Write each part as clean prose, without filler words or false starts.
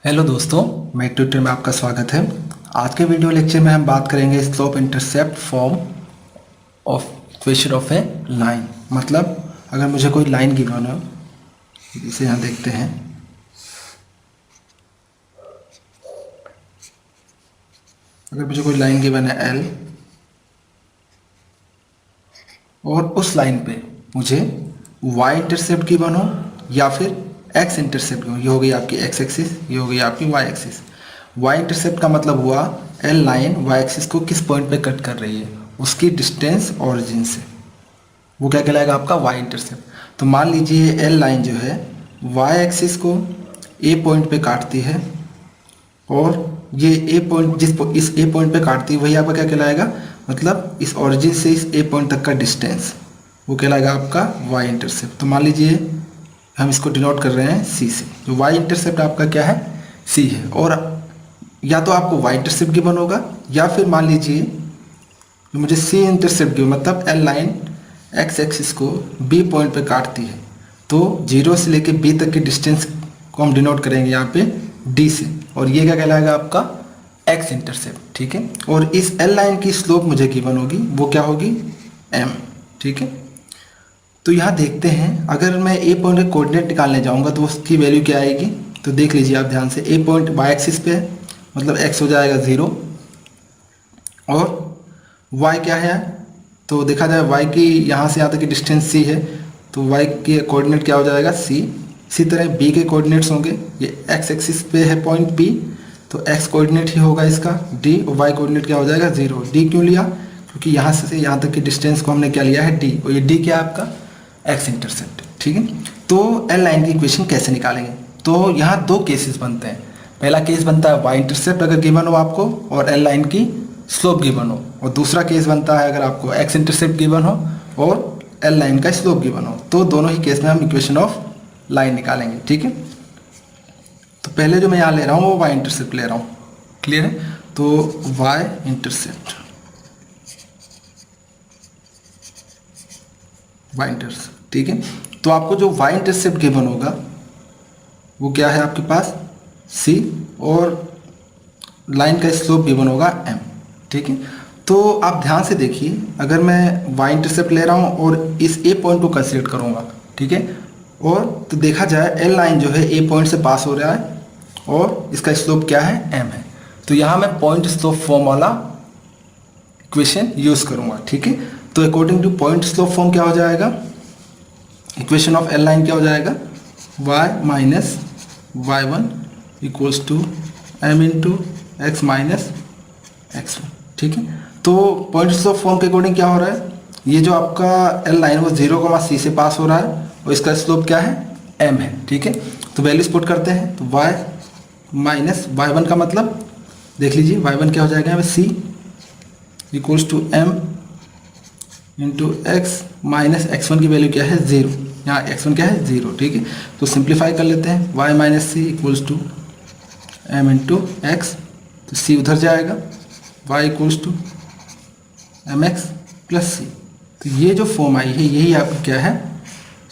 Hello दोस्तों, मैं tutor में आपका स्वागत है। आज के वीडियो लेक्चर में हम बात करेंगे slope intercept form of equation of A line. मतलब अगर मुझे कोई लाइन गिवन हो, इसे यहाँ देखते हैं। अगर मुझे कोई लाइन गिवन है एल और उस लाइन पे मुझे वाई इंटरसेप्ट गिवन हो या फिर एक्स इंटरसेप्ट गिवन, ये हो गई आपकी एक्स एक्सिस, ये हो गई आपकी वाई एक्सिस। वाई इंटरसेप्ट का मतलब हुआ एल लाइन वाई एक्सिस को किस पॉइंट पे कट कर रही है, उसकी डिस्टेंस ऑरिजिन से, वो क्या कहलाएगा आपका वाई इंटरसेप्ट। तो मान लीजिए एल लाइन जो है वाई एक्सिस को ए पॉइंट पे काटती है और ये ए पॉइंट इस ए पॉइंट पे काटती है वही आपका क्या कहलाएगा, मतलब इस ऑरिजिन से इस ए पॉइंट तक का डिस्टेंस, वो कहलाएगा आपका वाई इंटरसेप्ट। तो मान लीजिए हम इसको डिनोट कर रहे हैं सी से, जो वाई इंटरसेप्ट आपका क्या है, सी है। और या तो आपको वाई इंटरसेप्ट गिवन होगा या फिर मान लीजिए मुझे सी इंटरसेप्ट गिवन, मतलब एल लाइन एक्स एक्सिस को बी पॉइंट पे काटती है, तो जीरो से लेके बी तक के डिस्टेंस को हम डिनोट करेंगे यहाँ पे डी से, और ये क्या कहलाएगा आपका एक्स इंटरसेप्ट, ठीक है। और इस एल लाइन की स्लोप मुझे गिवन होगी, वो क्या होगी, एम, ठीक है। तो यहाँ देखते हैं, अगर मैं ए पॉइंट के कोऑर्डिनेट निकालने जाऊँगा तो उसकी वैल्यू क्या आएगी, तो देख लीजिए आप ध्यान से। ए पॉइंट वाई एक्सिस पे है, मतलब एक्स हो जाएगा 0 और वाई क्या है, तो देखा जाए वाई की यहाँ से यहाँ तक की डिस्टेंस सी है, तो वाई के कोऑर्डिनेट क्या हो जाएगा, सी। इसी तरह बी के कोऑर्डिनेट्स होंगे, ये एक्स एक्सिस पे है पॉइंट बी, तो एक्स कोऑर्डिनेट ही होगा इसका डी, और वाई कोऑर्डिनेट क्या हो जाएगा 0। डी क्यों लिया, क्योंकि यहाँ से यहाँ तक की डिस्टेंस को हमने क्या लिया है, डी, और ये डी क्या है आपका एक्स इंटरसेप्ट, ठीक है। तो एल लाइन की इक्वेशन कैसे निकालेंगे, तो यहाँ दो केसेस बनते हैं। पहला केस बनता है वाई इंटरसेप्ट अगर गिवन हो आपको और एल लाइन की स्लोप गिवन हो, और दूसरा केस बनता है अगर आपको एक्स इंटरसेप्ट गिवन हो और एल लाइन का स्लोप गिवन हो। तो दोनों ही केस में हम इक्वेशन ऑफ लाइन निकालेंगे, ठीक है। तो पहले जो मैं यहाँ ले रहा हूँ वो वाई इंटरसेप्ट ले रहा हूँ, क्लियर है। तो वाई इंटरसेप्ट, वाई इंटरसेप्ट, ठीक है। तो आपको जो वाई इंटरसेप्ट गिवन होगा वो क्या है आपके पास, सी, और लाइन का स्लोप गिवन होगा एम, ठीक है। तो आप ध्यान से देखिए, अगर मैं वाई इंटरसेप्ट ले रहा हूँ और इस ए पॉइंट को कंसीडर करूँगा, ठीक है, और तो देखा जाए एल लाइन जो है ए पॉइंट से पास हो रहा है और इसका स्लोप क्या है, एम है। तो यहाँ मैं पॉइंट स्लोप फॉर्म वाला इक्वेशन यूज़ करूँगा, ठीक है। तो according to point slope form क्या हो जाएगा, इक्वेशन ऑफ एल लाइन क्या हो जाएगा, y minus y one equals to m into x minus x one, ठीक है। तो पॉइंट स्लोप फॉर्म के अकॉर्डिंग क्या हो रहा है, ये जो आपका एल लाइन वो 0, c से पास हो रहा है और इसका स्लोप क्या है, m है, ठीक है। तो वैल्यूज पुट करते हैं, तो y माइनस वाई वन का मतलब देख लीजिए, वाई वन क्या हो जाएगा, c equals to m into x minus x one की वैल्यू क्या है 0, यहाँ x1 क्या है 0, ठीक है। तो सिंप्लीफाई कर लेते हैं, y minus c equals to m into x, तो c उधर जाएगा, y equals to m x plus c. तो ये जो फॉर्म आई है यही आपका क्या है,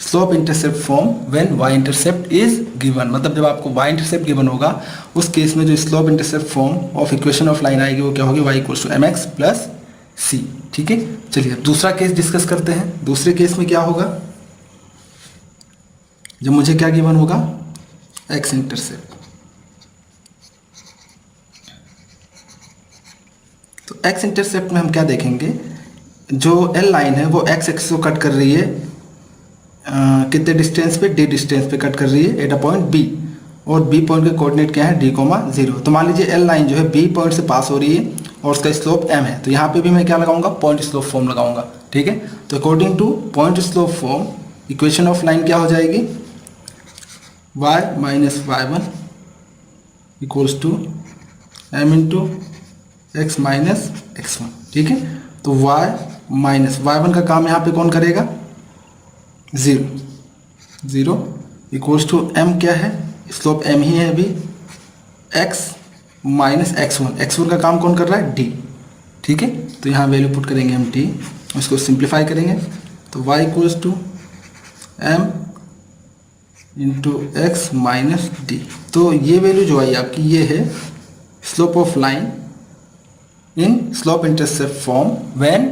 slope intercept form when y intercept is given. मतलब जब आपको y इंटरसेप्ट गिवन होगा उस केस में जो slope intercept form of equation of line आएगी वो क्या होगी, y equals to m x plus c, ठीक है। चलिए अब दूसरा केस डिस्कस करते हैं। दूसरे केस में क्या होगा, जब मुझे क्या गिवन होगा, एक्स इंटरसेप्ट। तो एक्स इंटरसेप्ट में हम क्या देखेंगे, जो एल लाइन है वो एक्स एक्सिस को कट कर रही है, कितने डिस्टेंस पे, डी डिस्टेंस पे कट कर रही है एट अ पॉइंट बी, और बी पॉइंट के कोऑर्डिनेट क्या है, डी कोमा 0। तो मान लीजिए एल लाइन जो है बी पॉइंट से पास हो रही है और उसका स्लोप एम है, तो यहाँ पे भी मैं क्या लगाऊंगा, पॉइंट स्लोप फॉर्म लगाऊंगा, ठीक है। तो according to point slope form equation of line क्या हो जाएगी, y minus y one equals to m into x minus x one, ठीक है। तो y माइनस वाई वन का काम यहाँ पे कौन करेगा, 0 इक्वल्स टू m क्या है, स्लोप m ही है अभी, x माइनस x1 का काम कौन कर रहा है, d, ठीक है। तो यहाँ वैल्यू पुट करेंगे हम d, उसको सिंप्लीफाई करेंगे, तो y equals to m into x minus d. तो ये वैल्यू जो आई आपकी ये है slope of line in slope intercept form when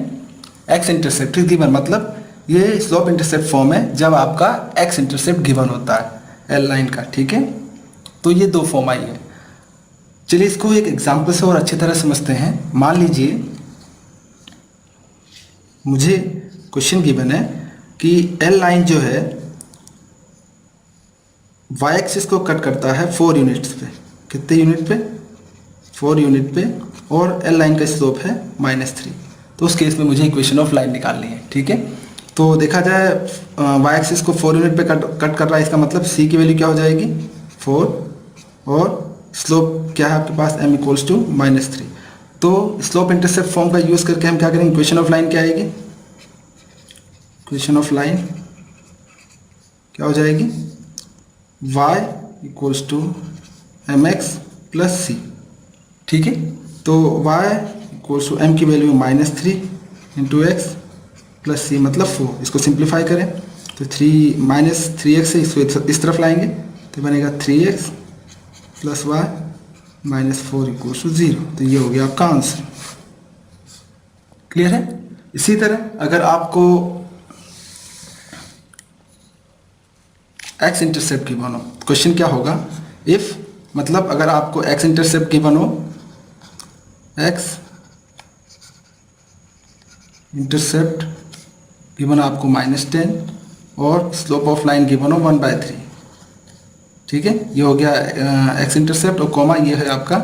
x intercept is given. मतलब ये स्लोप इंटरसेप्ट फॉर्म है जब आपका एक्स इंटरसेप्ट गिवन होता है एल लाइन का, ठीक है। तो ये दो फॉर्म आई है। चलिए इसको एक एग्जांपल से और अच्छी तरह समझते हैं। मान लीजिए मुझे क्वेश्चन गिवन है कि एल लाइन जो है वाई एक्सिस को कट करता है 4 यूनिट्स पे। कितने यूनिट पे? 4 यूनिट पे। और एल लाइन का स्लोप है -3। तो उस केस में मुझे इक्वेशन ऑफ लाइन निकालनी है, ठीक है। तो देखा जाए वाई एक्सिस को 4 यूनिट पे कट कर रहा है, इसका मतलब सी की वैल्यू क्या हो जाएगी 4 और स्लोप क्या है आपके पास m इक्वल्स टू -3। तो स्लोप इंटरसेप्ट फॉर्म का यूज़ करके हम क्या करेंगे, इक्वेशन ऑफ लाइन क्या आएगी, इक्वेशन ऑफ लाइन क्या हो जाएगी y equals to mx plus c, ठीक है। तो y इक्वल्स टू m की value -3 into x plus c मतलब 4। इसको सिंप्लीफाई करें तो 3x से इसको इस तरफ लाएंगे तो बनेगा 3x plus y -4 equals to 0। तो ये हो गया आपका आंसर। क्लियर है। इसी तरह अगर आपको एक्स इंटरसेप्ट की बनो, क्वेश्चन क्या होगा, इफ मतलब अगर आपको एक्स इंटरसेप्ट की बनो, एक्स इंटरसेप्ट की बनो आपको -10 और स्लोप ऑफ लाइन की बनो 1/3, ठीक है। ये हो गया एक्स इंटरसेप्ट और कॉमा ये है आपका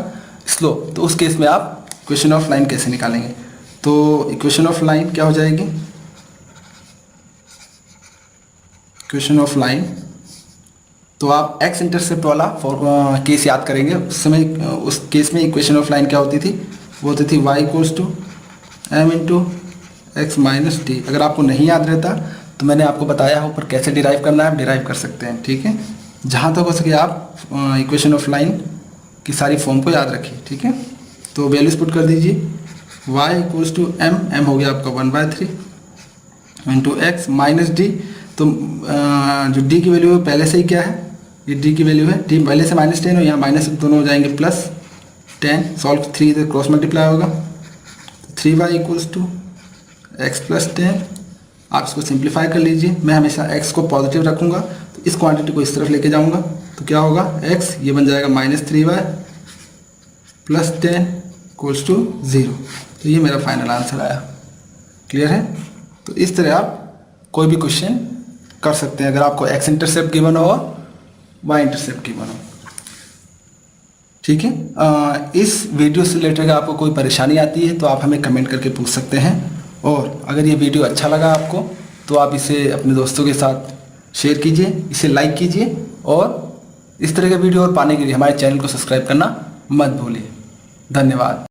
स्लोप। तो उस केस में आप इक्वेशन ऑफ लाइन कैसे निकालेंगे, तो इक्वेशन ऑफ लाइन क्या हो जाएगी, इक्वेशन ऑफ लाइन तो आप एक्स इंटरसेप्ट वाला केस याद करेंगे। उस समय उस केस में इक्वेशन ऑफ लाइन क्या होती थी, वो होती थी y equals to m into x minus d. अगर आपको नहीं याद रहता तो मैंने आपको बताया ऊपर कैसे डिराइव करना है, आप डिराइव कर सकते हैं, ठीक है। जहाँ तक हो सके आप इक्वेशन ऑफ लाइन की सारी फॉर्म को याद रखिए, ठीक है। तो वैल्यूज पुट कर दीजिए, y इक्वल्स टू m हो गया आपका 1/3 इंटू एक्स माइनस डी। तो जो d की वैल्यू है पहले से ही क्या है, ये d की वैल्यू है, d पहले से -10 हो, यहाँ माइनस दोनों हो जाएंगे +10। सॉल्व 3 इधर क्रॉस मल्टीप्लाई होगा, 3y equals to x plus 10। आप इसको सिंप्लीफाई कर लीजिए। मैं हमेशा x को पॉजिटिव रखूँगा तो इस क्वांटिटी को इस तरफ लेके जाऊँगा तो क्या होगा, x ये बन जाएगा -3y प्लस 10 इक्वल्स टू 0। तो ये मेरा फाइनल आंसर आया। क्लियर है। तो इस तरह आप कोई भी क्वेश्चन कर सकते हैं अगर आपको एक्स इंटरसेप्ट गिवन हो और वाई इंटरसेप्ट गिवन हो, ठीक है। इस वीडियो से रिलेटेड अगर आपको कोई परेशानी आती है तो आप हमें कमेंट करके पूछ सकते हैं। और अगर ये वीडियो अच्छा लगा आपको तो आप इसे अपने दोस्तों के साथ शेयर कीजिए, इसे लाइक कीजिए और इस तरह का वीडियो और पाने के लिए हमारे चैनल को सब्सक्राइब करना मत भूलिए। धन्यवाद।